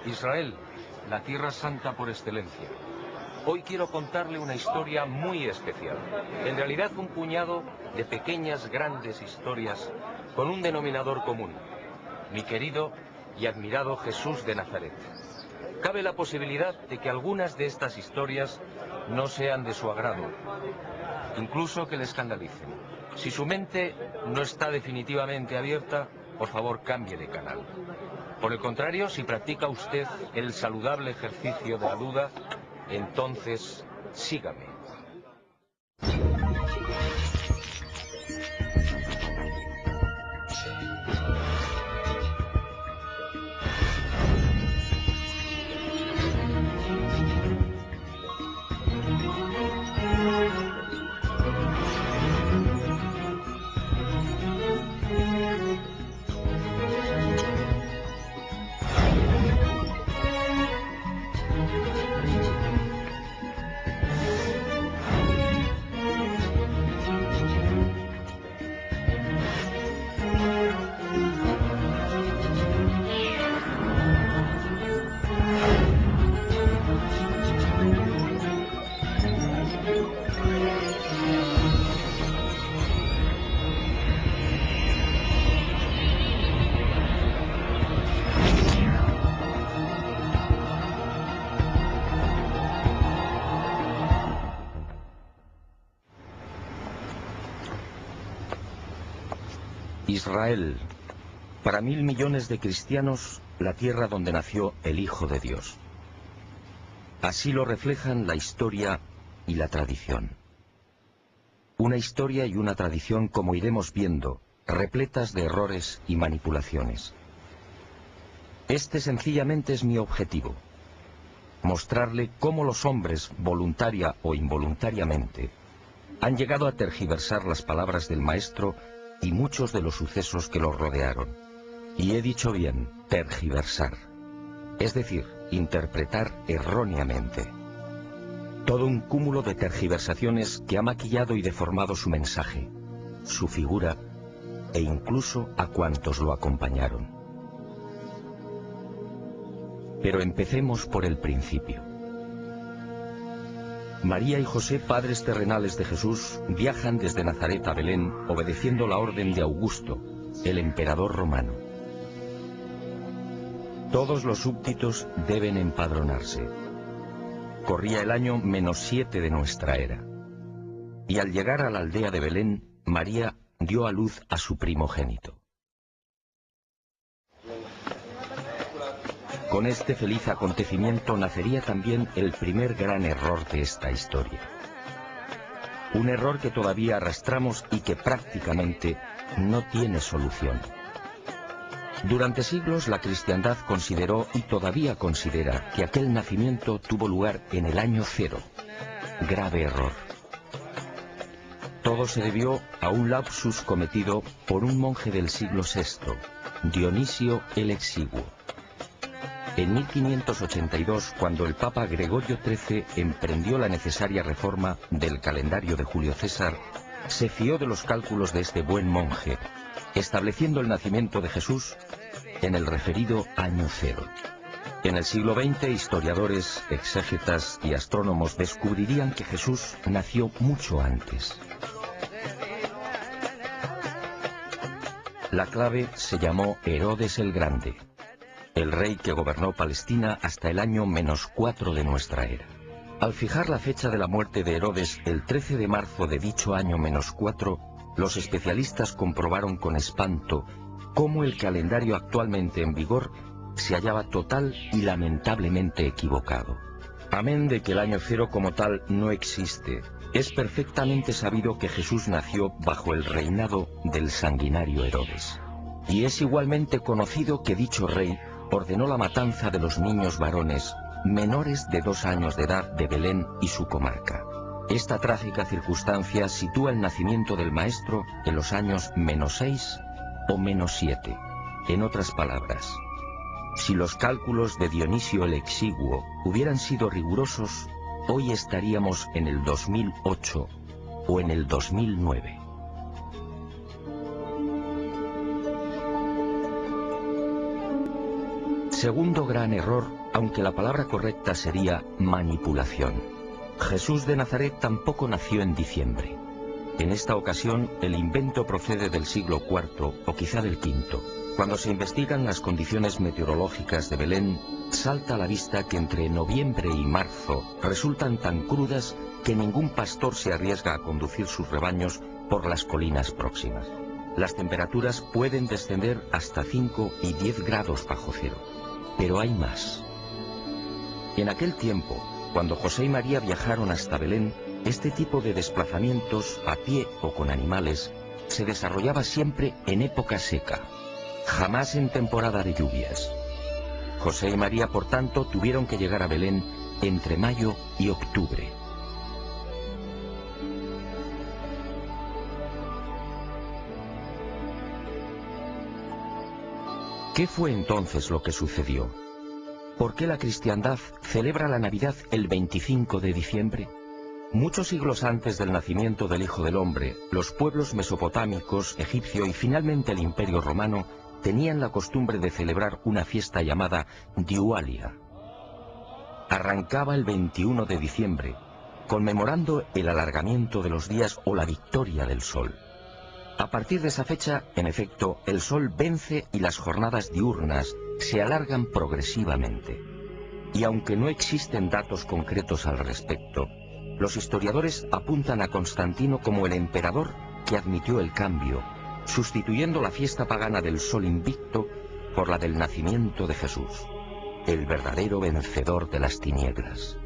Israel, la Tierra Santa por excelencia. Hoy quiero contarle una historia muy especial. En realidad un puñado de pequeñas, grandes historias con un denominador común. Mi querido y admirado Jesús de Nazaret. Cabe la posibilidad de que algunas de estas historias no sean de su agrado, incluso que le escandalicen. Si su mente no está definitivamente abierta, por favor cambie de canal. Por el contrario, si practica usted el saludable ejercicio de la duda, entonces sígame. Israel, para 1.000 millones de cristianos, la tierra donde nació el Hijo de Dios. Así lo reflejan la historia y la tradición. Una historia y una tradición, como iremos viendo, repletas de errores y manipulaciones. Este sencillamente es mi objetivo: mostrarle cómo los hombres, voluntaria o involuntariamente, han llegado a tergiversar las palabras del Maestro y muchos de los sucesos que lo rodearon. Y he dicho bien, tergiversar. Es decir, interpretar erróneamente. Todo un cúmulo de tergiversaciones que ha maquillado y deformado su mensaje, su figura e incluso a cuantos lo acompañaron. Pero empecemos por el principio. María y José, padres terrenales de Jesús, viajan desde Nazaret a Belén, obedeciendo la orden de Augusto, el emperador romano. Todos los súbditos deben empadronarse. Corría el año -7 de nuestra era. Y al llegar a la aldea de Belén, María dio a luz a su primogénito. Con este feliz acontecimiento nacería también el primer gran error de esta historia. Un error que todavía arrastramos y que prácticamente no tiene solución. Durante siglos la cristiandad consideró y todavía considera que aquel nacimiento tuvo lugar en el año 0. Grave error. Todo se debió a un lapsus cometido por un monje del siglo VI, Dionisio el Exiguo. En 1582, cuando el Papa Gregorio XIII emprendió la necesaria reforma del calendario de Julio César, se fió de los cálculos de este buen monje, estableciendo el nacimiento de Jesús en el referido año 0. En el siglo XX, historiadores, exégetas y astrónomos descubrirían que Jesús nació mucho antes. La clave se llamó Herodes el Grande, el rey que gobernó Palestina hasta el año -4 de nuestra era. Al fijar la fecha de la muerte de Herodes el 13 de marzo de dicho año -4, los especialistas comprobaron con espanto cómo el calendario actualmente en vigor se hallaba total y lamentablemente equivocado. Amén de que el año 0 como tal no existe, es perfectamente sabido que Jesús nació bajo el reinado del sanguinario Herodes. Y es igualmente conocido que dicho rey ordenó la matanza de los niños varones menores de 2 años de edad de Belén y su comarca. Esta trágica circunstancia sitúa el nacimiento del Maestro en los años -6 o -7. En otras palabras, si los cálculos de Dionisio el Exiguo hubieran sido rigurosos, hoy estaríamos en el 2008 o en el 2009. Segundo gran error, aunque la palabra correcta sería manipulación. Jesús de Nazaret tampoco nació en diciembre. En esta ocasión, el invento procede del siglo IV o quizá del V. Cuando se investigan las condiciones meteorológicas de Belén, salta a la vista que entre noviembre y marzo resultan tan crudas que ningún pastor se arriesga a conducir sus rebaños por las colinas próximas. Las temperaturas pueden descender hasta 5 y 10 grados bajo cero. Pero hay más. En aquel tiempo, cuando José y María viajaron hasta Belén, este tipo de desplazamientos, a pie o con animales, se desarrollaba siempre en época seca, jamás en temporada de lluvias. José y María, por tanto, tuvieron que llegar a Belén entre mayo y octubre. ¿Qué fue entonces lo que sucedió? ¿Por qué la cristiandad celebra la Navidad el 25 de diciembre? Muchos siglos antes del nacimiento del Hijo del Hombre, los pueblos mesopotámicos, egipcio y finalmente el Imperio Romano tenían la costumbre de celebrar una fiesta llamada Diualia. Arrancaba el 21 de diciembre, conmemorando el alargamiento de los días o la victoria del sol. A partir de esa fecha, en efecto, el sol vence y las jornadas diurnas se alargan progresivamente. Y aunque no existen datos concretos al respecto, los historiadores apuntan a Constantino como el emperador que admitió el cambio, sustituyendo la fiesta pagana del sol invicto por la del nacimiento de Jesús, el verdadero vencedor de las tinieblas.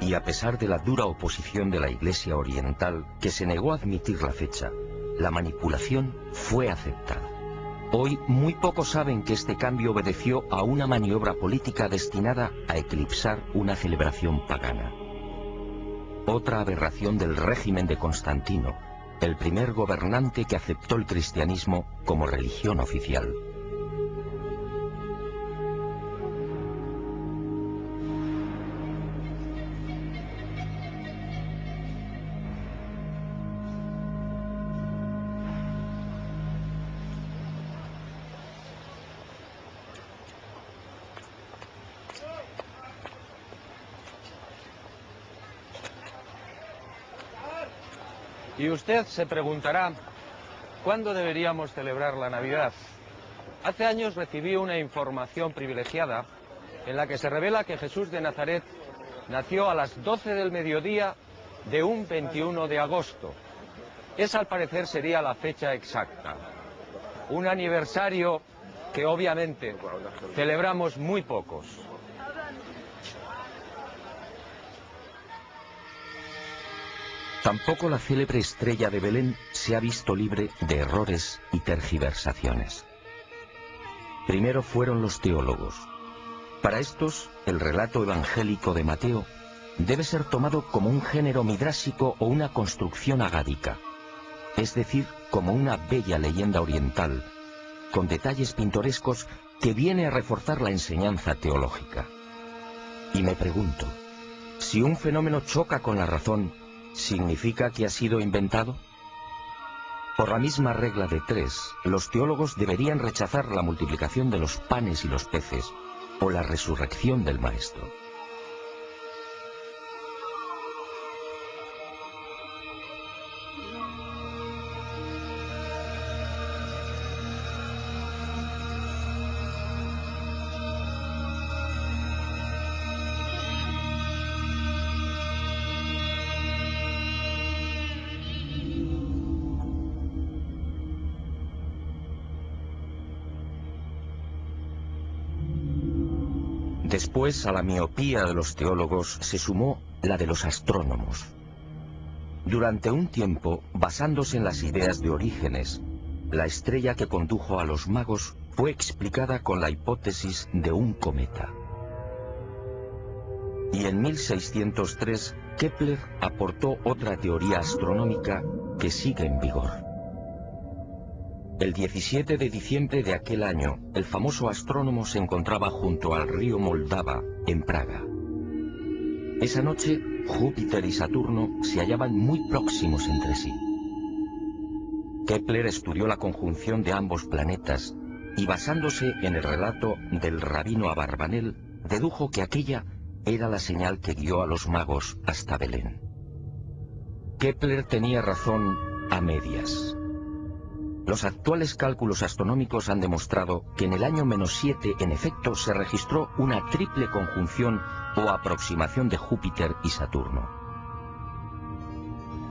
Y a pesar de la dura oposición de la Iglesia Oriental, que se negó a admitir la fecha, la manipulación fue aceptada. Hoy muy pocos saben que este cambio obedeció a una maniobra política destinada a eclipsar una celebración pagana. Otra aberración del régimen de Constantino, el primer gobernante que aceptó el cristianismo como religión oficial. Y usted se preguntará, ¿cuándo deberíamos celebrar la Navidad? Hace años recibí una información privilegiada en la que se revela que Jesús de Nazaret nació a las 12 del mediodía de un 21 de agosto. Esa al parecer sería la fecha exacta. Un aniversario que obviamente celebramos muy pocos. Tampoco la célebre estrella de Belén se ha visto libre de errores y tergiversaciones. Primero fueron los teólogos. Para estos, el relato evangélico de Mateo debe ser tomado como un género midrásico o una construcción agádica, es decir, como una bella leyenda oriental, con detalles pintorescos que viene a reforzar la enseñanza teológica. Y me pregunto, si un fenómeno choca con la razón, ¿significa que ha sido inventado? Por la misma regla de 3, los teólogos deberían rechazar la multiplicación de los panes y los peces o la resurrección del Maestro. Después, a la miopía de los teólogos se sumó la de los astrónomos. Durante un tiempo, basándose en las ideas de Orígenes, la estrella que condujo a los magos fue explicada con la hipótesis de un cometa. Y en 1603, Kepler aportó otra teoría astronómica que sigue en vigor. El 17 de diciembre de aquel año, el famoso astrónomo se encontraba junto al río Moldava, en Praga. Esa noche, Júpiter y Saturno se hallaban muy próximos entre sí. Kepler estudió la conjunción de ambos planetas y basándose en el relato del rabino Abarbanel, dedujo que aquella era la señal que guió a los magos hasta Belén. Kepler tenía razón a medias. Los actuales cálculos astronómicos han demostrado que en el año -7, en efecto, se registró una triple conjunción o aproximación de Júpiter y Saturno.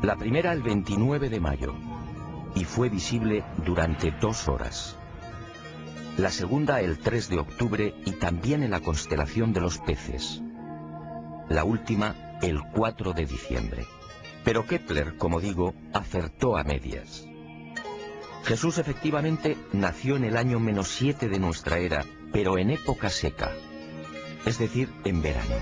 La primera el 29 de mayo, y fue visible durante 2 horas. La segunda el 3 de octubre y también en la constelación de los peces. La última el 4 de diciembre. Pero Kepler, como digo, acertó a medias. Jesús efectivamente nació en el año -7 de nuestra era, pero en época seca, es decir, en verano.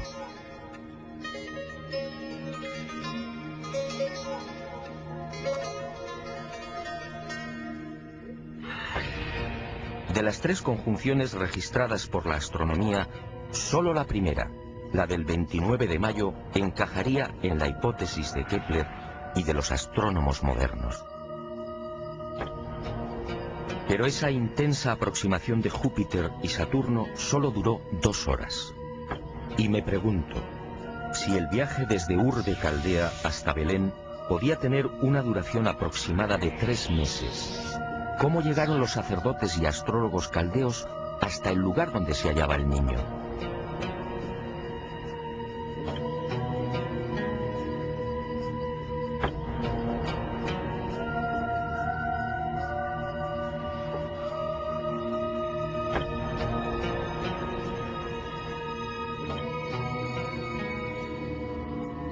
De las 3 conjunciones registradas por la astronomía, solo la primera, la del 29 de mayo, encajaría en la hipótesis de Kepler y de los astrónomos modernos. Pero esa intensa aproximación de Júpiter y Saturno solo duró 2 horas. Y me pregunto, si el viaje desde Ur de Caldea hasta Belén podía tener una duración aproximada de 3 meses, ¿cómo llegaron los sacerdotes y astrólogos caldeos hasta el lugar donde se hallaba el niño?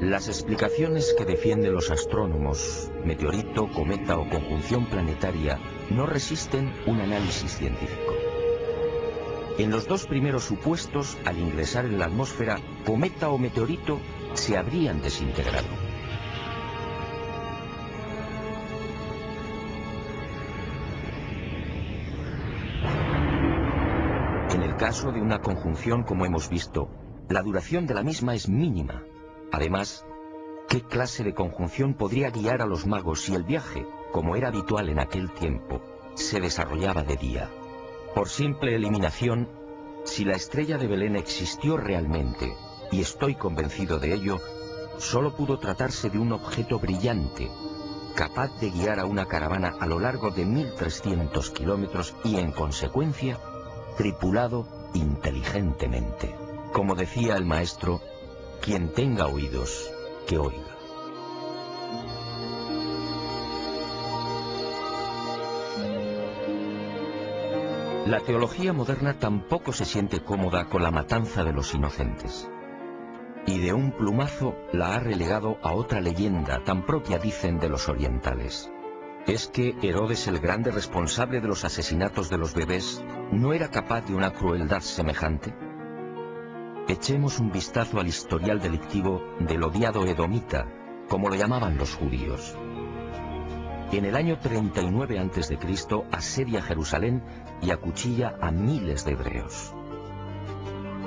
Las explicaciones que defienden los astrónomos, meteorito, cometa o conjunción planetaria, no resisten un análisis científico. En los 2 primeros supuestos, al ingresar en la atmósfera, cometa o meteorito se habrían desintegrado. En el caso de una conjunción, como hemos visto, la duración de la misma es mínima. Además, ¿qué clase de conjunción podría guiar a los magos si el viaje, como era habitual en aquel tiempo, se desarrollaba de día? Por simple eliminación, si la estrella de Belén existió realmente, y estoy convencido de ello, solo pudo tratarse de un objeto brillante, capaz de guiar a una caravana a lo largo de 1300 kilómetros y, en consecuencia, tripulado inteligentemente. Como decía el maestro, quien tenga oídos, que oiga. La teología moderna tampoco se siente cómoda con la matanza de los inocentes. Y de un plumazo la ha relegado a otra leyenda tan propia, dicen, de los orientales. ¿Es que Herodes, el grande responsable de los asesinatos de los bebés, no era capaz de una crueldad semejante? Echemos un vistazo al historial delictivo del odiado edomita, como lo llamaban los judíos. En el año 39 a.C. asedia Jerusalén y acuchilla a miles de hebreos.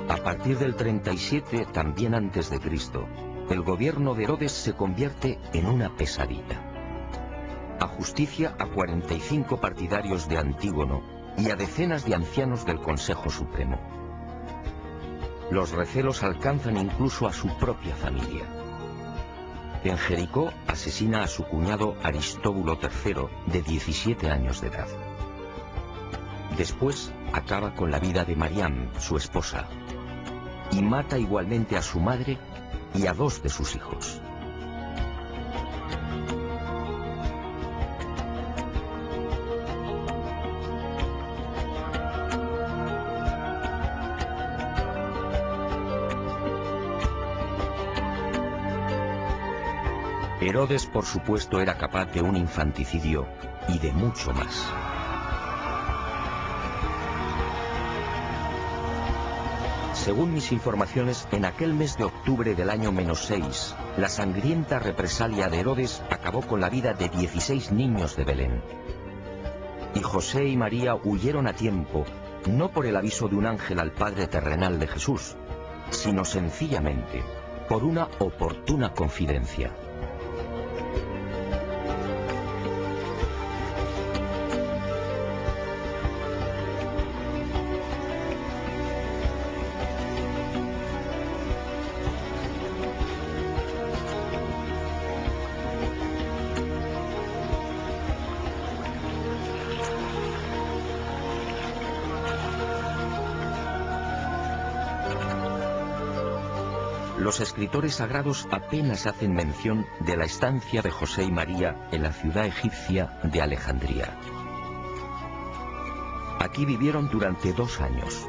A partir del 37, también antes de Cristo, el gobierno de Herodes se convierte en una pesadilla. Ajusticia a 45 partidarios de Antígono y a decenas de ancianos del Consejo Supremo. Los recelos alcanzan incluso a su propia familia. En Jericó asesina a su cuñado Aristóbulo III, de 17 años de edad. Después acaba con la vida de Mariam, su esposa, y mata igualmente a su madre y a 2 de sus hijos. Herodes, por supuesto, era capaz de un infanticidio y de mucho más. Según mis informaciones, en aquel mes de octubre del año -6, la sangrienta represalia de Herodes acabó con la vida de 16 niños de Belén. Y José y María huyeron a tiempo, no por el aviso de un ángel al Padre terrenal de Jesús, sino sencillamente por una oportuna confidencia. los escritores sagrados apenas hacen mención de la estancia de José y María en la ciudad egipcia de Alejandría. Aquí vivieron durante 2 años.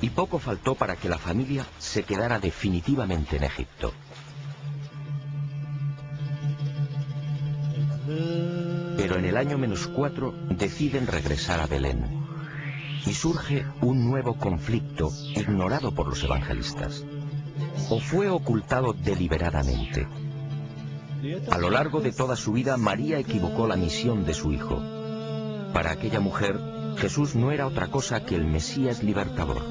Y poco faltó para que la familia se quedara definitivamente en Egipto. Pero en el año -4 deciden regresar a Belén. Y surge un nuevo conflicto ignorado por los evangelistas. ¿O fue ocultado deliberadamente? A lo largo de toda su vida, María equivocó la misión de su hijo. Para aquella mujer, Jesús no era otra cosa que el Mesías libertador.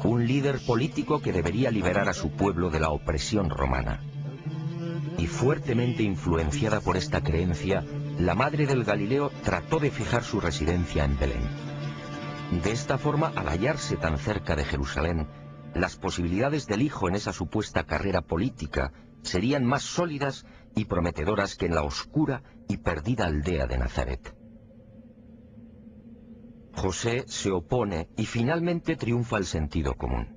Un líder político que debería liberar a su pueblo de la opresión romana. Y fuertemente influenciada por esta creencia, la madre del Galileo trató de fijar su residencia en Belén. De esta forma, al hallarse tan cerca de Jerusalén, las posibilidades del hijo en esa supuesta carrera política serían más sólidas y prometedoras que en la oscura y perdida aldea de Nazaret. José se opone y finalmente triunfa el sentido común.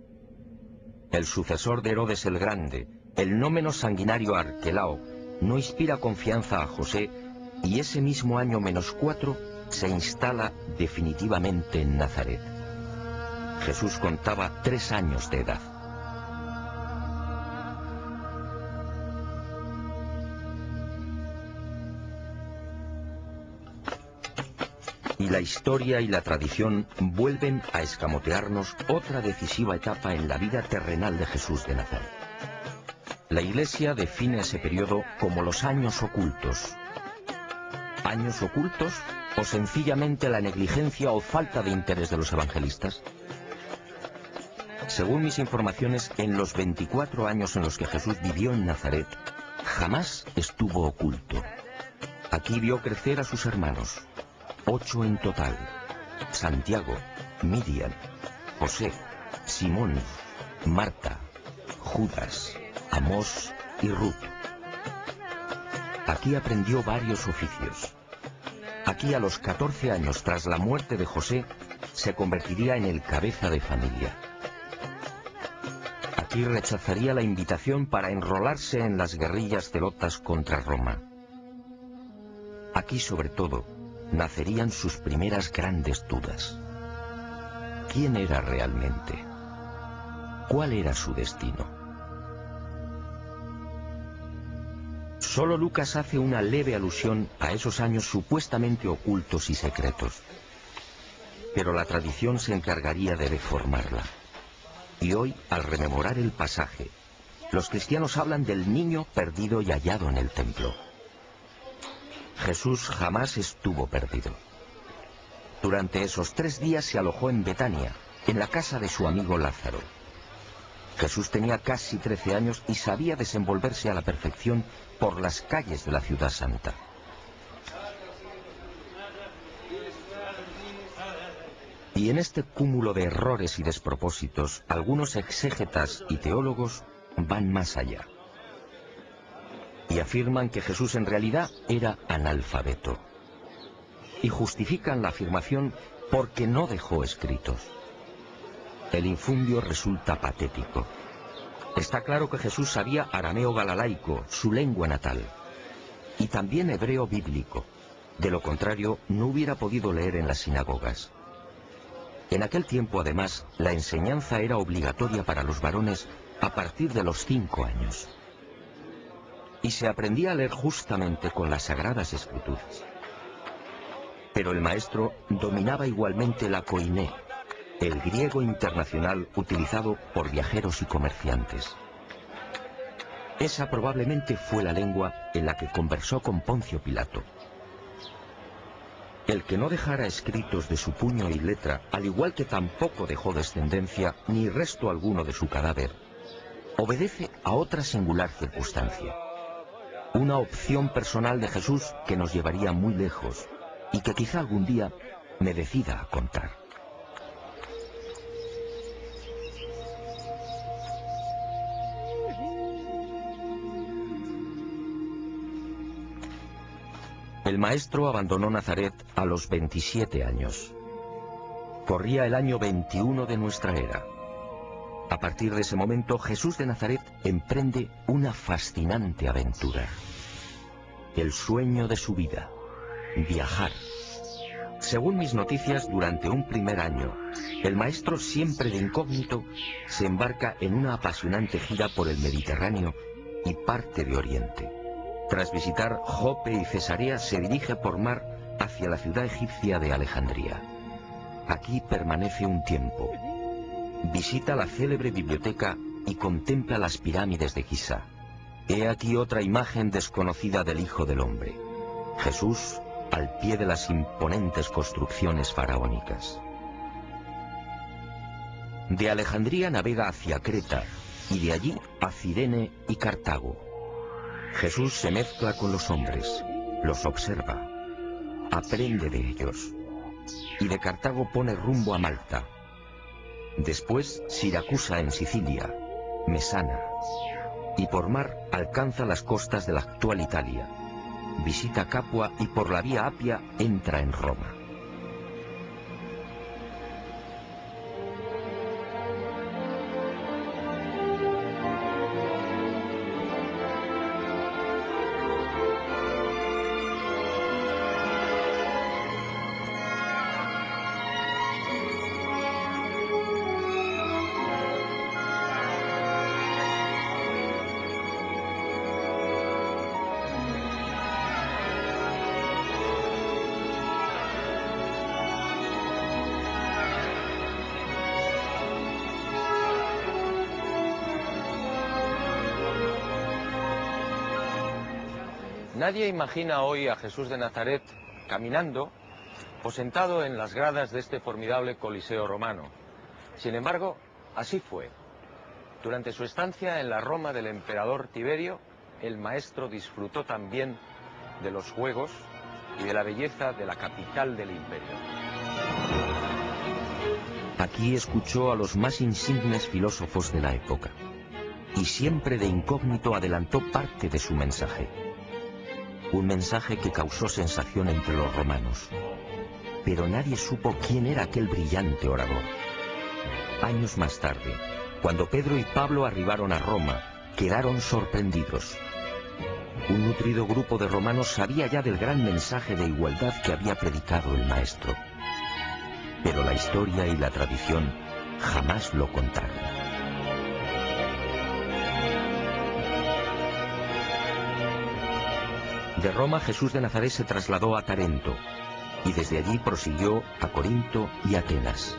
El sucesor de Herodes el Grande, el no menos sanguinario Arquelao, no inspira confianza a José y ese mismo año -4 se instala definitivamente en Nazaret. Jesús contaba 3 años de edad. Y la historia y la tradición vuelven a escamotearnos otra decisiva etapa en la vida terrenal de Jesús de Nazaret. La Iglesia define ese periodo como los años ocultos. ¿Años ocultos o sencillamente la negligencia o falta de interés de los evangelistas? Según mis informaciones, en los 24 años en los que Jesús vivió en Nazaret, jamás estuvo oculto. Aquí vio crecer a sus hermanos, 8 en total: Santiago, Miriam, José, Simón, Marta, Judas, Amós y Ruth. Aquí aprendió varios oficios. Aquí, a los 14 años tras la muerte de José, se convertiría en el cabeza de familia. Aquí rechazaría la invitación para enrolarse en las guerrillas zelotas contra Roma. Aquí, sobre todo, nacerían sus primeras grandes dudas. ¿Quién era realmente? ¿Cuál era su destino? Solo Lucas hace una leve alusión a esos años supuestamente ocultos y secretos. Pero la tradición se encargaría de deformarla. Y hoy, al rememorar el pasaje, los cristianos hablan del niño perdido y hallado en el templo. Jesús jamás estuvo perdido. Durante esos 3 días se alojó en Betania, en la casa de su amigo Lázaro. Jesús tenía casi 13 años y sabía desenvolverse a la perfección por las calles de la ciudad santa. Y en este cúmulo de errores y despropósitos, algunos exégetas y teólogos van más allá. Y afirman que Jesús en realidad era analfabeto. Y justifican la afirmación porque no dejó escritos. El infundio resulta patético. Está claro que Jesús sabía arameo galalaico, su lengua natal, y también hebreo bíblico. De lo contrario, no hubiera podido leer en las sinagogas. En aquel tiempo, además, la enseñanza era obligatoria para los varones a partir de los 5 años. Y se aprendía a leer justamente con las Sagradas Escrituras. Pero el maestro dominaba igualmente la koiné, el griego internacional utilizado por viajeros y comerciantes. Esa probablemente fue la lengua en la que conversó con Poncio Pilato. El que no dejara escritos de su puño y letra, al igual que tampoco dejó descendencia ni resto alguno de su cadáver, obedece a otra singular circunstancia. Una opción personal de Jesús que nos llevaría muy lejos y que quizá algún día me decida a contar. El maestro abandonó Nazaret a los 27 años. Corría el año 21 de nuestra era. A partir de ese momento, Jesús de Nazaret emprende una fascinante aventura. El sueño de su vida: viajar. Según mis noticias, durante un primer año, el maestro, siempre de incógnito, se embarca en una apasionante gira por el Mediterráneo y parte de Oriente. Tras visitar Jope y Cesarea, se dirige por mar hacia la ciudad egipcia de Alejandría. Aquí permanece un tiempo. Visita la célebre biblioteca y contempla las pirámides de Giza. He aquí otra imagen desconocida del Hijo del Hombre: Jesús al pie de las imponentes construcciones faraónicas. De Alejandría navega hacia Creta y de allí a Cirene y Cartago. Jesús se mezcla con los hombres, los observa, aprende de ellos, y de Cartago pone rumbo a Malta. Después Siracusa en Sicilia, Mesana, y por mar alcanza las costas de la actual Italia. Visita Capua y por la vía Apia entra en Roma. Nadie imagina hoy a Jesús de Nazaret caminando o sentado en las gradas de este formidable Coliseo romano. Sin embargo, así fue. Durante su estancia en la Roma del emperador Tiberio, el maestro disfrutó también de los juegos y de la belleza de la capital del imperio. Aquí escuchó a los más insignes filósofos de la época, y siempre de incógnito adelantó parte de su mensaje. Un mensaje que causó sensación entre los romanos, pero nadie supo quién era aquel brillante orador. Años más tarde, cuando Pedro y Pablo arribaron a Roma, quedaron sorprendidos. Un nutrido grupo de romanos sabía ya del gran mensaje de igualdad que había predicado el maestro, pero la historia y la tradición jamás lo contaron. De Roma, Jesús de Nazaret se trasladó a Tarento y desde allí prosiguió a Corinto y Atenas.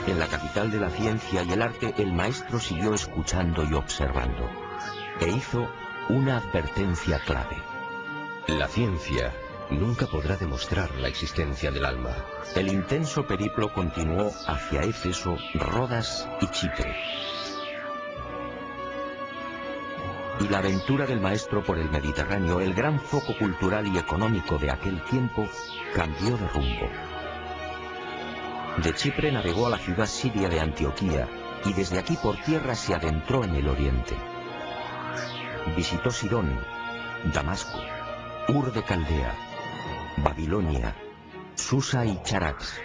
En la capital de la ciencia y el arte, el maestro siguió escuchando y observando, e hizo una advertencia clave. La ciencia nunca podrá demostrar la existencia del alma. El intenso periplo continuó hacia Éfeso, Rodas y Chipre. Y la aventura del maestro por el Mediterráneo, el gran foco cultural y económico de aquel tiempo, cambió de rumbo. De Chipre navegó a la ciudad siria de Antioquía y desde aquí por tierra se adentró en el oriente. Visitó Sidón, Damasco, Ur de Caldea, Babilonia, Susa y Charax.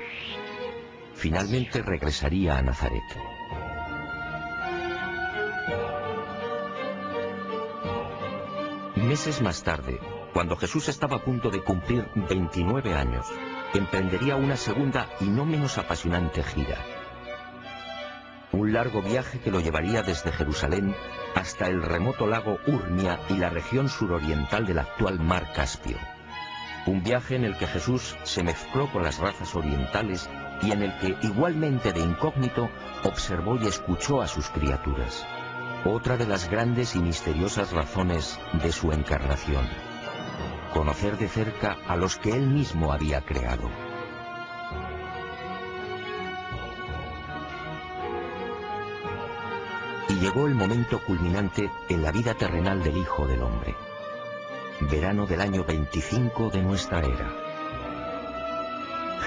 Finalmente regresaría a Nazaret. Meses más tarde, cuando Jesús estaba a punto de cumplir 29 años, emprendería una segunda y no menos apasionante gira. Un largo viaje que lo llevaría desde Jerusalén hasta el remoto lago Urmia y la región suroriental del actual mar Caspio. Un viaje en el que Jesús se mezcló con las razas orientales y en el que, igualmente de incógnito, observó y escuchó a sus criaturas. Otra de las grandes y misteriosas razones de su encarnación: conocer de cerca a los que él mismo había creado. Y llegó el momento culminante en la vida terrenal del Hijo del Hombre. Verano del año 25 de nuestra era.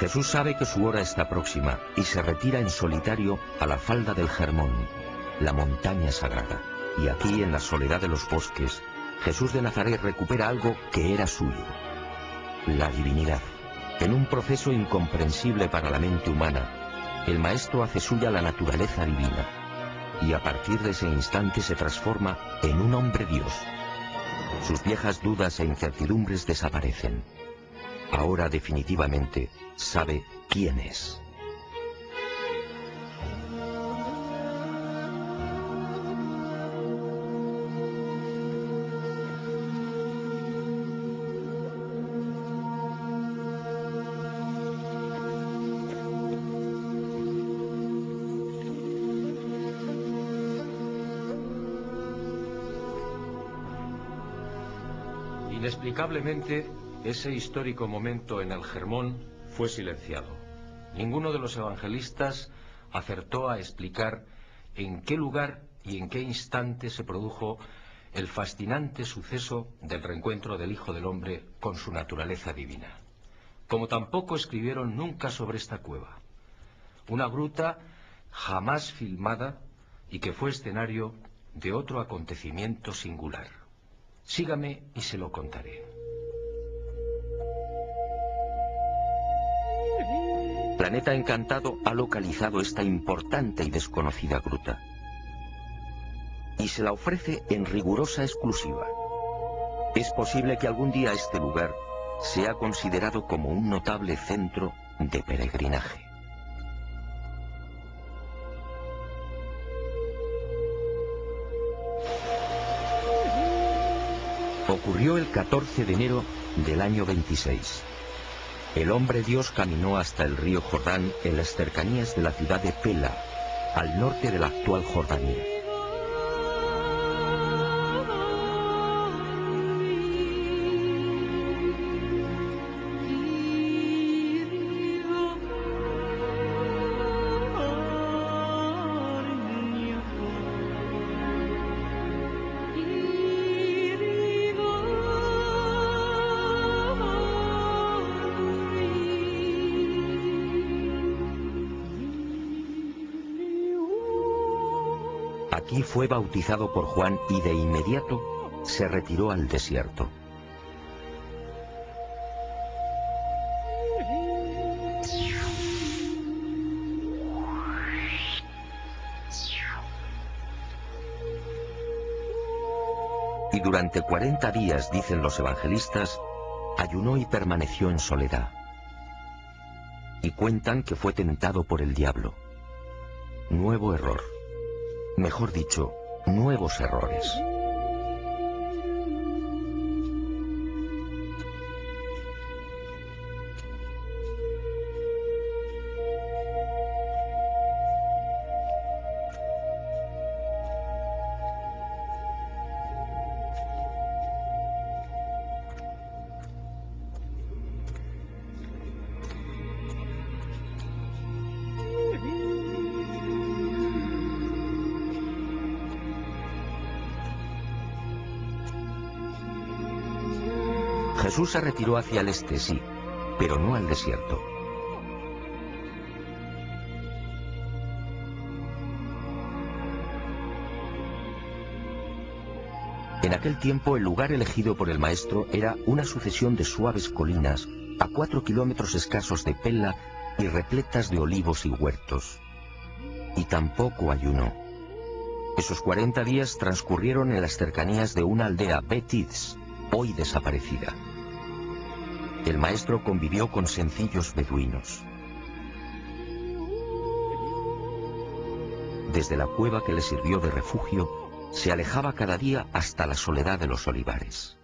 Jesús sabe que su hora está próxima y se retira en solitario a la falda del Hermón, la montaña sagrada. Y aquí, en la soledad de los bosques, Jesús de Nazaret recupera algo que era suyo: la divinidad. En un proceso incomprensible para la mente humana, el maestro hace suya la naturaleza divina, y a partir de ese instante se transforma en un hombre Dios. Sus viejas dudas e incertidumbres desaparecen. Ahora definitivamente sabe quién es. Inexplicablemente, ese histórico momento en el Germón fue silenciado. Ninguno de los evangelistas acertó a explicar en qué lugar y en qué instante se produjo el fascinante suceso del reencuentro del Hijo del Hombre con su naturaleza divina. Como tampoco escribieron nunca sobre esta cueva, una gruta jamás filmada y que fue escenario de otro acontecimiento singular. Sígame y se lo contaré. Planeta Encantado ha localizado esta importante y desconocida gruta y se la ofrece en rigurosa exclusiva. Es posible que algún día este lugar sea considerado como un notable centro de peregrinaje. Ocurrió el 14 de enero del año 26. El hombre Dios caminó hasta el río Jordán en las cercanías de la ciudad de Pela, al norte de la actual Jordania. Aquí fue bautizado por Juan y de inmediato se retiró al desierto. Y durante 40 días, dicen los evangelistas, ayunó y permaneció en soledad. Y cuentan que fue tentado por el diablo. Nuevo error. Mejor dicho, nuevos errores. Jesús se retiró hacia el este, sí, pero no al desierto. En aquel tiempo el lugar elegido por el maestro era una sucesión de suaves colinas a 4 kilómetros escasos de Pella y repletas de olivos y huertos. Y tampoco ayunó. Esos 40 días transcurrieron en las cercanías de una aldea Betiz, hoy desaparecida. El maestro convivió con sencillos beduinos. Desde la cueva que le sirvió de refugio, se alejaba cada día hasta la soledad de los olivares.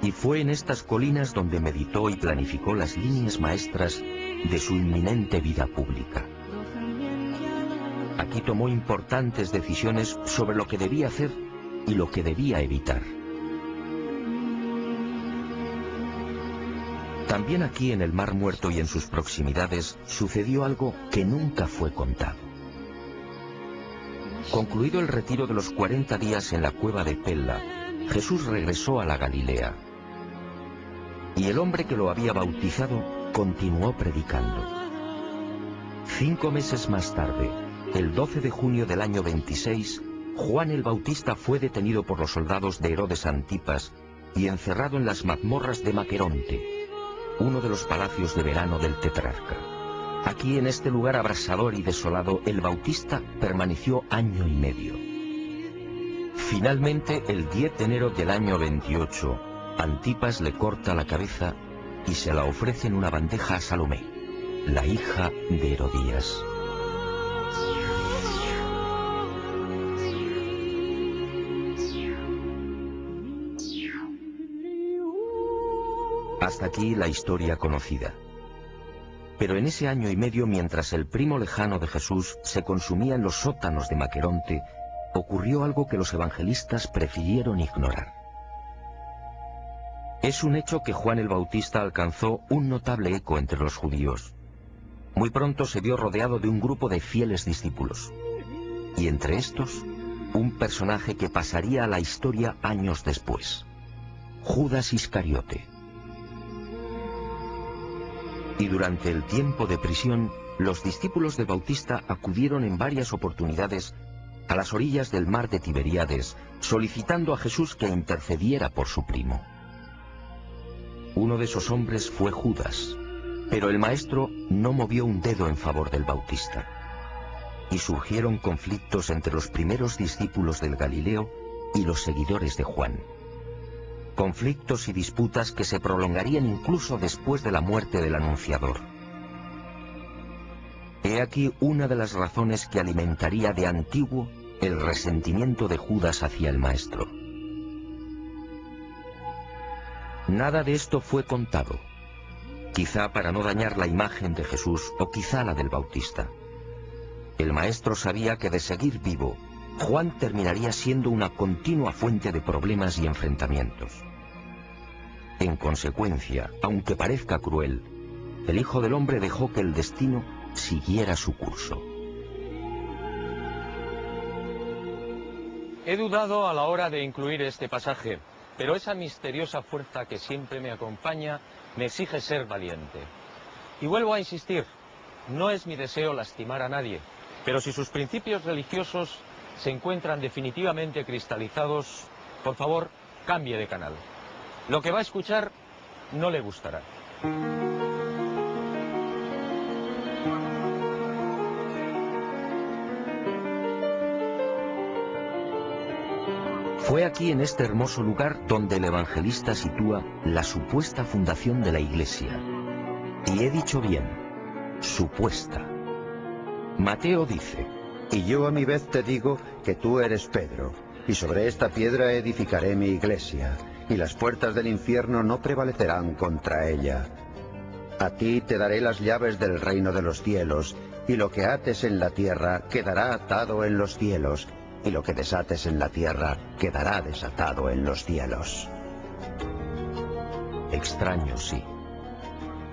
Y fue en estas colinas donde meditó y planificó las líneas maestras de su inminente vida pública. Aquí tomó importantes decisiones sobre lo que debía hacer y lo que debía evitar. También aquí en el Mar Muerto y en sus proximidades sucedió algo que nunca fue contado. Concluido el retiro de los 40 días en la cueva de Pella, Jesús regresó a la Galilea. Y el hombre que lo había bautizado continuó predicando. 5 meses más tarde, el 12 de junio del año 26, Juan el Bautista fue detenido por los soldados de Herodes Antipas y encerrado en las mazmorras de Maqueronte, uno de los palacios de verano del tetrarca. Aquí, en este lugar abrasador y desolado, el Bautista permaneció año y medio. Finalmente, el 10 de enero del año 28, Antipas le corta la cabeza y se la ofrece en una bandeja a Salomé, la hija de Herodías. Hasta aquí la historia conocida. Pero en ese año y medio, mientras el primo lejano de Jesús se consumía en los sótanos de Maqueronte, ocurrió algo que los evangelistas prefirieron ignorar. Es un hecho que Juan el Bautista alcanzó un notable eco entre los judíos. Muy pronto se vio rodeado de un grupo de fieles discípulos, y entre estos, un personaje que pasaría a la historia años después: Judas Iscariote. Y durante el tiempo de prisión, los discípulos del Bautista acudieron en varias oportunidades a las orillas del mar de Tiberíades, solicitando a Jesús que intercediera por su primo. Uno de esos hombres fue Judas, pero el maestro no movió un dedo en favor del Bautista. Y surgieron conflictos entre los primeros discípulos del Galileo y los seguidores de Juan. Conflictos y disputas que se prolongarían incluso después de la muerte del anunciador. He aquí una de las razones que alimentaría de antiguo el resentimiento de Judas hacia el maestro. Nada de esto fue contado, quizá para no dañar la imagen de Jesús o quizá la del Bautista. El maestro sabía que de seguir vivo, Juan terminaría siendo una continua fuente de problemas y enfrentamientos. En consecuencia, aunque parezca cruel, el Hijo del Hombre dejó que el destino siguiera su curso. He dudado a la hora de incluir este pasaje, pero esa misteriosa fuerza que siempre me acompaña me exige ser valiente. Y vuelvo a insistir, no es mi deseo lastimar a nadie, pero si sus principios religiosos se encuentran definitivamente cristalizados, por favor, cambie de canal. Lo que va a escuchar no le gustará. Fue aquí, en este hermoso lugar, donde el evangelista sitúa la supuesta fundación de la Iglesia. Y he dicho bien, supuesta. Mateo dice: Y yo a mi vez te digo que tú eres Pedro, y sobre esta piedra edificaré mi iglesia, y las puertas del infierno no prevalecerán contra ella. A ti te daré las llaves del reino de los cielos, y lo que ates en la tierra quedará atado en los cielos, y lo que desates en la tierra quedará desatado en los cielos. Extraño, sí.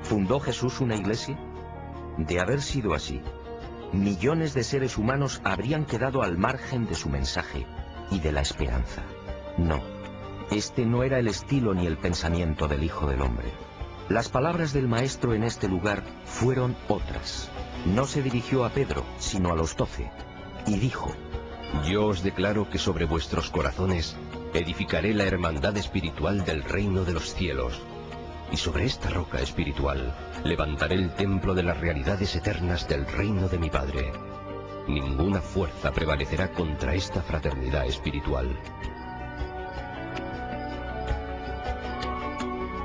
¿Fundó Jesús una iglesia? De haber sido así, millones de seres humanos habrían quedado al margen de su mensaje y de la esperanza. No, este no era el estilo ni el pensamiento del Hijo del Hombre. Las palabras del Maestro en este lugar fueron otras. No se dirigió a Pedro, sino a los 12, y dijo: Yo os declaro que sobre vuestros corazones edificaré la hermandad espiritual del reino de los cielos, y sobre esta roca espiritual levantaré el templo de las realidades eternas del reino de mi Padre. Ninguna fuerza prevalecerá contra esta fraternidad espiritual.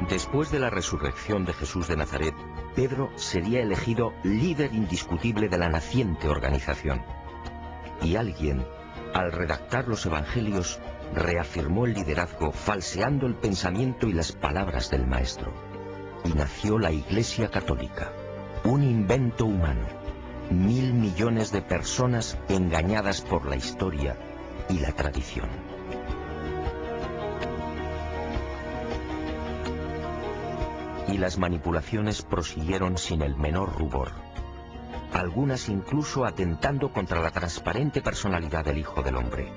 Después de la resurrección de Jesús de Nazaret, Pedro sería elegido líder indiscutible de la naciente organización. Y alguien, al redactar los evangelios, reafirmó el liderazgo falseando el pensamiento y las palabras del Maestro. Y nació la Iglesia Católica, un invento humano. 1.000 millones de personas engañadas por la historia y la tradición. Y las manipulaciones prosiguieron sin el menor rubor, algunas incluso atentando contra la transparente personalidad del Hijo del Hombre.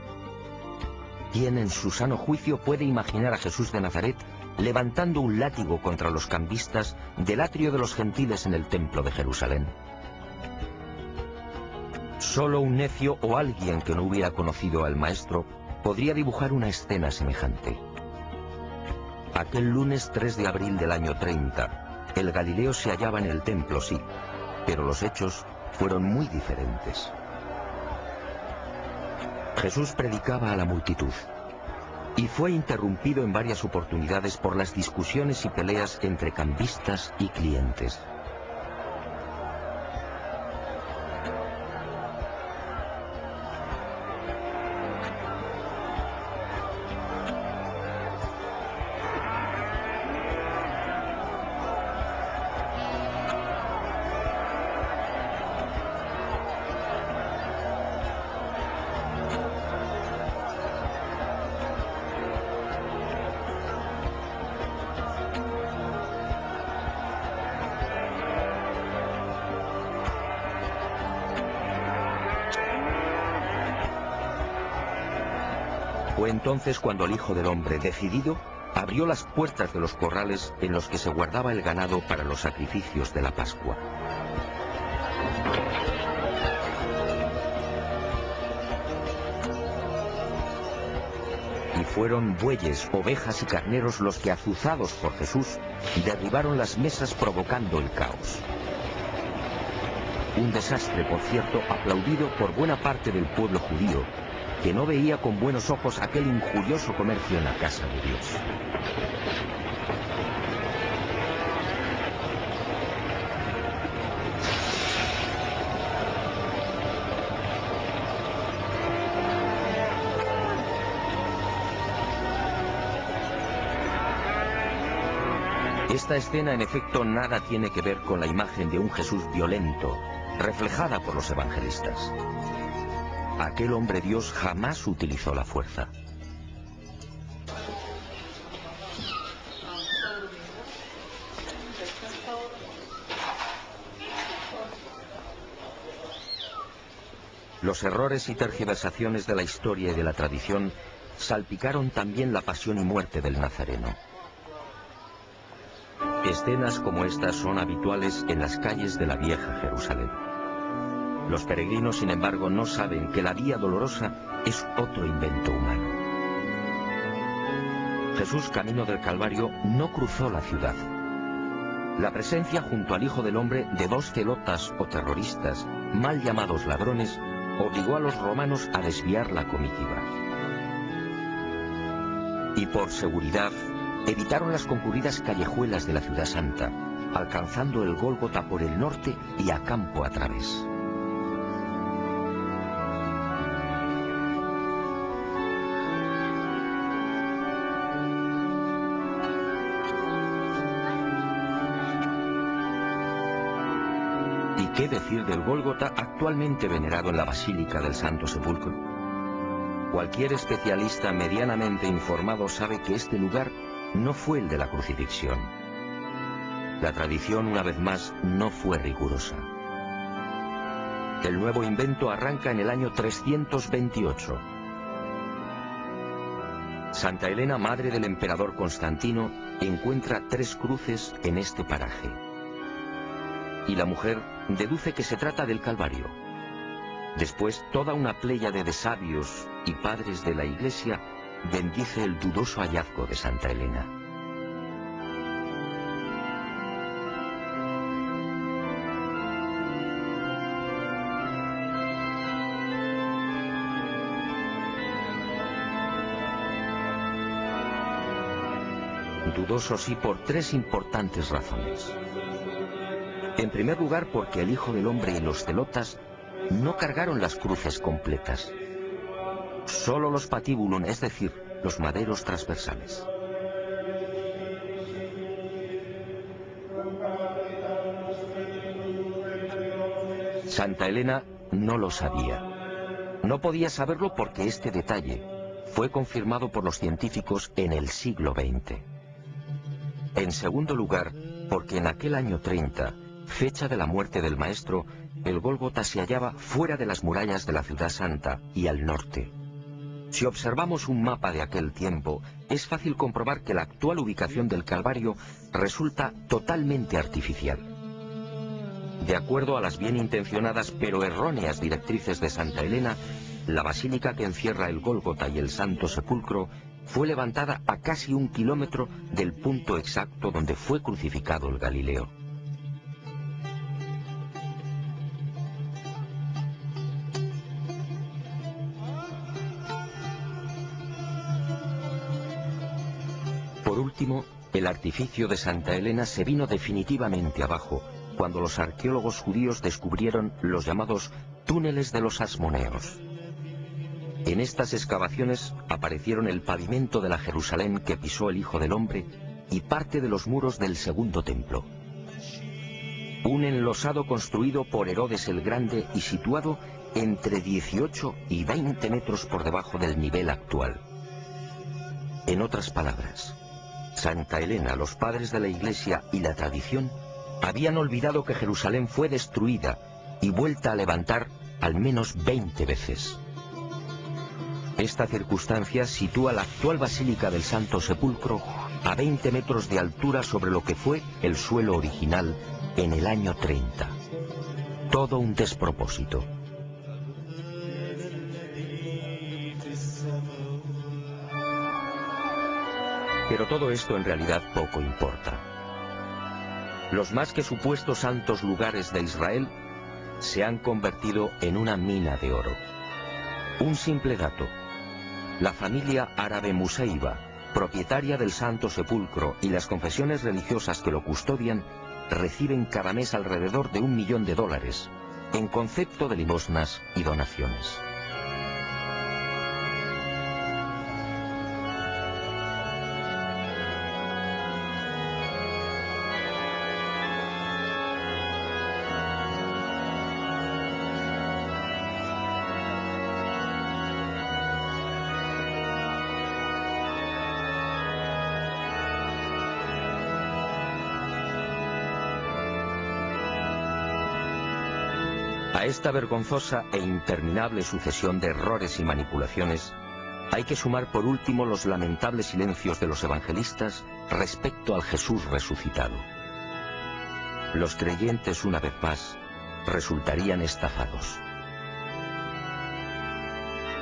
¿Quién en su sano juicio puede imaginar a Jesús de Nazaret levantando un látigo contra los cambistas del atrio de los gentiles en el templo de Jerusalén? Solo un necio o alguien que no hubiera conocido al Maestro podría dibujar una escena semejante. Aquel lunes 3 de abril del año 30, el Galileo se hallaba en el templo, sí, pero los hechos fueron muy diferentes. Jesús predicaba a la multitud y fue interrumpido en varias oportunidades por las discusiones y peleas entre cambistas y clientes. Fue entonces cuando el Hijo del Hombre, decidido, abrió las puertas de los corrales en los que se guardaba el ganado para los sacrificios de la Pascua. Y fueron bueyes, ovejas y carneros los que, azuzados por Jesús, derribaron las mesas provocando el caos. Un desastre, por cierto, aplaudido por buena parte del pueblo judío, que no veía con buenos ojos aquel injurioso comercio en la casa de Dios. Esta escena, en efecto, nada tiene que ver con la imagen de un Jesús violento, reflejada por los evangelistas. Aquel hombre Dios jamás utilizó la fuerza. Los errores y tergiversaciones de la historia y de la tradición salpicaron también la pasión y muerte del Nazareno. Escenas como estas son habituales en las calles de la vieja Jerusalén. Los peregrinos, sin embargo, no saben que la vía dolorosa es otro invento humano. Jesús, camino del Calvario, no cruzó la ciudad. La presencia junto al Hijo del Hombre de dos celotas o terroristas, mal llamados ladrones, obligó a los romanos a desviar la comitiva. Y por seguridad, evitaron las concurridas callejuelas de la ciudad santa, alcanzando el Gólgota por el norte y a campo a través. ¿Qué decir del Gólgota, actualmente venerado en la Basílica del Santo Sepulcro? Cualquier especialista medianamente informado sabe que este lugar no fue el de la crucifixión. La tradición, una vez más, no fue rigurosa. El nuevo invento arranca en el año 328. Santa Elena, madre del emperador Constantino, encuentra 3 cruces en este paraje. Y la mujer deduce que se trata del Calvario. Después, toda una pléyade de sabios y padres de la Iglesia bendice el dudoso hallazgo de Santa Elena. Dudoso sí por 3 importantes razones. En primer lugar, porque el Hijo del Hombre y los celotas no cargaron las cruces completas, solo los patibulum, es decir, los maderos transversales. Santa Elena no lo sabía. No podía saberlo porque este detalle fue confirmado por los científicos en el siglo XX. En segundo lugar, porque en aquel año 30, fecha de la muerte del Maestro, el Gólgota se hallaba fuera de las murallas de la Ciudad Santa y al norte. Si observamos un mapa de aquel tiempo, es fácil comprobar que la actual ubicación del Calvario resulta totalmente artificial. De acuerdo a las bien intencionadas pero erróneas directrices de Santa Elena, la basílica que encierra el Gólgota y el Santo Sepulcro fue levantada a casi 1 kilómetro del punto exacto donde fue crucificado el Galileo. Por último, el artificio de Santa Elena se vino definitivamente abajo cuando los arqueólogos judíos descubrieron los llamados túneles de los Asmoneos. En estas excavaciones aparecieron el pavimento de la Jerusalén que pisó el Hijo del Hombre y parte de los muros del segundo templo. Un enlosado construido por Herodes el Grande y situado entre 18 y 20 metros por debajo del nivel actual. En otras palabras, Santa Elena, los padres de la Iglesia y la tradición habían olvidado que Jerusalén fue destruida y vuelta a levantar al menos 20 veces. Esta circunstancia sitúa la actual Basílica del Santo Sepulcro a 20 metros de altura sobre lo que fue el suelo original en el año 30. Todo un despropósito. Pero todo esto en realidad poco importa. Los más que supuestos santos lugares de Israel se han convertido en una mina de oro. Un simple dato: la familia árabe Museiba, propietaria del Santo Sepulcro, y las confesiones religiosas que lo custodian reciben cada mes alrededor de $1 millón en concepto de limosnas y donaciones. A esta vergonzosa e interminable sucesión de errores y manipulaciones hay que sumar por último los lamentables silencios de los evangelistas respecto al Jesús resucitado. Los creyentes, una vez más, resultarían estafados.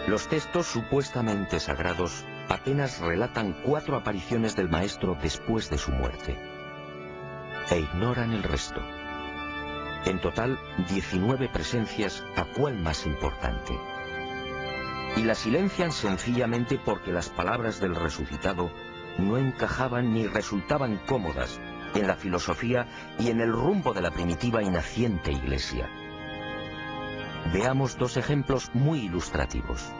Los textos supuestamente sagrados apenas relatan 4 apariciones del Maestro después de su muerte, e ignoran el resto. En total, 19 presencias, ¿a cuál más importante? Y la silencian sencillamente porque las palabras del resucitado no encajaban ni resultaban cómodas en la filosofía y en el rumbo de la primitiva y naciente Iglesia. Veamos 2 ejemplos muy ilustrativos.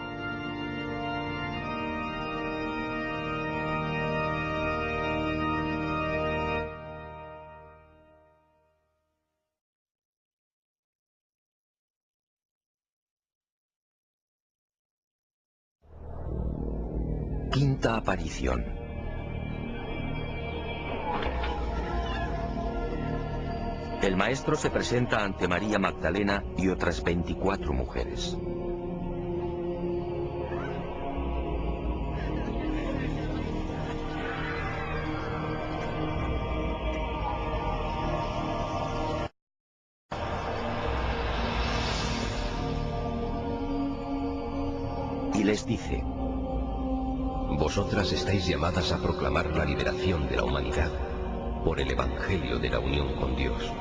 Quinta aparición. El Maestro se presenta ante María Magdalena y otras 24 mujeres. Y les dice: vosotras estáis llamadas a proclamar la liberación de la humanidad por el Evangelio de la unión con Dios.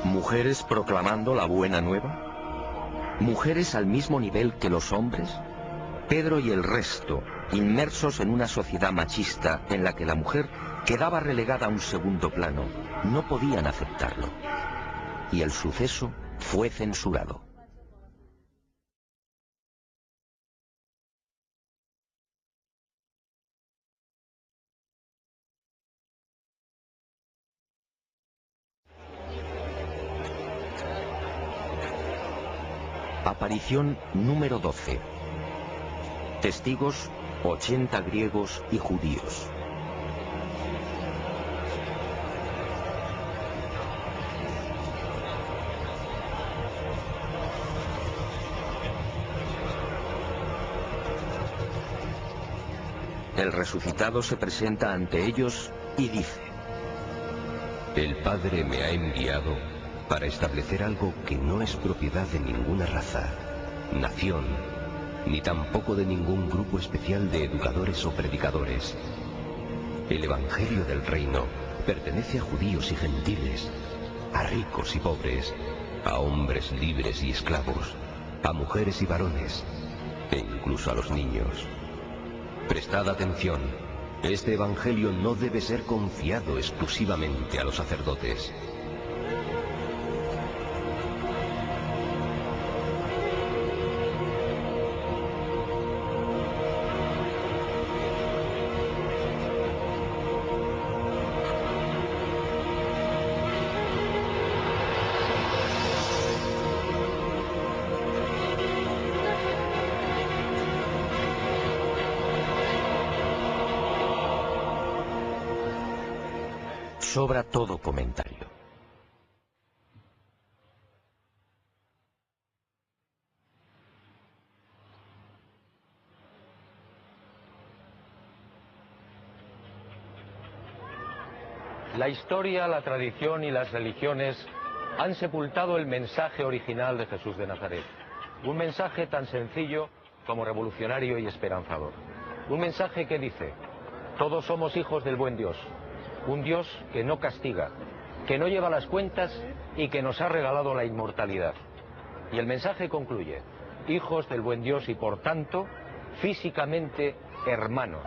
¿Mujeres proclamando la buena nueva? ¿Mujeres al mismo nivel que los hombres? Pedro y el resto, inmersos en una sociedad machista en la que la mujer quedaba relegada a un segundo plano, no podían aceptarlo. Y el suceso fue censurado. Aparición número 12. Testigos, 80 griegos y judíos. El resucitado se presenta ante ellos y dice: El Padre me ha enviado para establecer algo que no es propiedad de ninguna raza, nación, ni tampoco de ningún grupo especial de educadores o predicadores. El Evangelio del Reino pertenece a judíos y gentiles, a ricos y pobres, a hombres libres y esclavos, a mujeres y varones, e incluso a los niños. Prestad atención, este Evangelio no debe ser confiado exclusivamente a los sacerdotes. Sobra todo comentario. La historia, la tradición y las religiones han sepultado el mensaje original de Jesús de Nazaret. Un mensaje tan sencillo como revolucionario y esperanzador. Un mensaje que dice: todos somos hijos del buen Dios. Un Dios que no castiga, que no lleva las cuentas y que nos ha regalado la inmortalidad. Y el mensaje concluye: hijos del buen Dios y por tanto, físicamente hermanos.